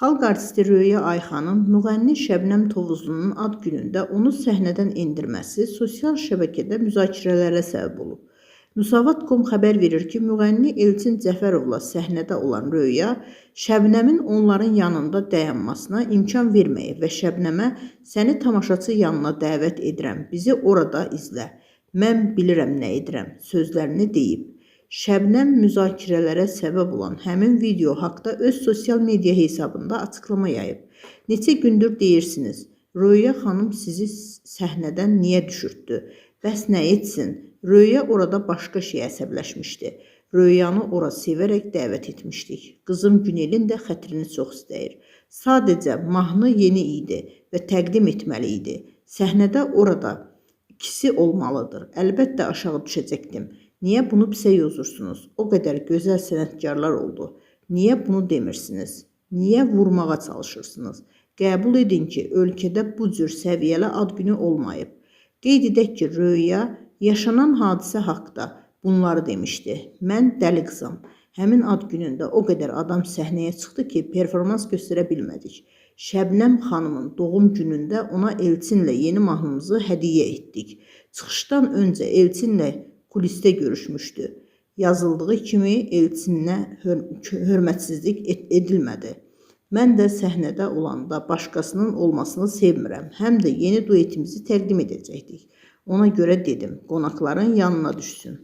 Xalq artisti Röya Ayxanın müğənni Şəbnəm Tovuzlunun ad günündə onu səhnədən endirməsi sosial şəbəkədə müzakirələrə səbəb olub. Müsavat.com xəbər verir ki, müğənni Elçin Cəfərovla səhnədə olan Röya, Şəbnəmin onların yanında dayanmasına imkan verməyib və Şəbnəmə "Səni tamaşaçı yanına dəvət edirəm, bizi orada izlə, mən bilirəm nə edirəm" sözlərini deyib. Şəbnəm müzakirələrə səbəb olan həmin video haqda öz sosial media hesabında açıqlama yayıb. Neçə gündür deyirsiniz, Röya xanım sizi səhnədən niyə düşürtdü? Bəs nə etsin? Röya orada başqa şey əsəbləşmişdi. Röyanı ora sevərək dəvət etmişdik. Qızım Günelin də xətrini çox istəyir. Sadəcə mahnı yeni idi və təqdim etməli idi. Səhnədə orada ikisi olmalıdır. Əlbəttə aşağı düşəcəkdim. Niyə bunu pisə yozursunuz? O qədər gözəl sənətkarlar oldu. Niyə bunu demirsiniz? Niyə vurmağa çalışırsınız? Qəbul edin ki, ölkədə bu cür səviyyəli ad günü olmayıb. Qeyd edək ki, Röya yaşanan hadisə haqda bunları demişdi. Mən dəli qızam. Həmin ad günündə o qədər adam səhnəyə çıxdı ki, performans göstərə bilmədik. Şəbnəm xanımın doğum günündə ona Elçinlə yeni mahnımızı hədiyyə etdik. Çıxışdan öncə Elçinlə kulisdə görüşmüşdü. Yazıldığı kimi Elçinə hörmətsizlik edilmədi. Mən də səhnədə olanda başqasının olmasını sevmirəm. Həm də yeni duetimizi təqdim edəcəkdik. Ona görə dedim, qonaqların yanına düşsün.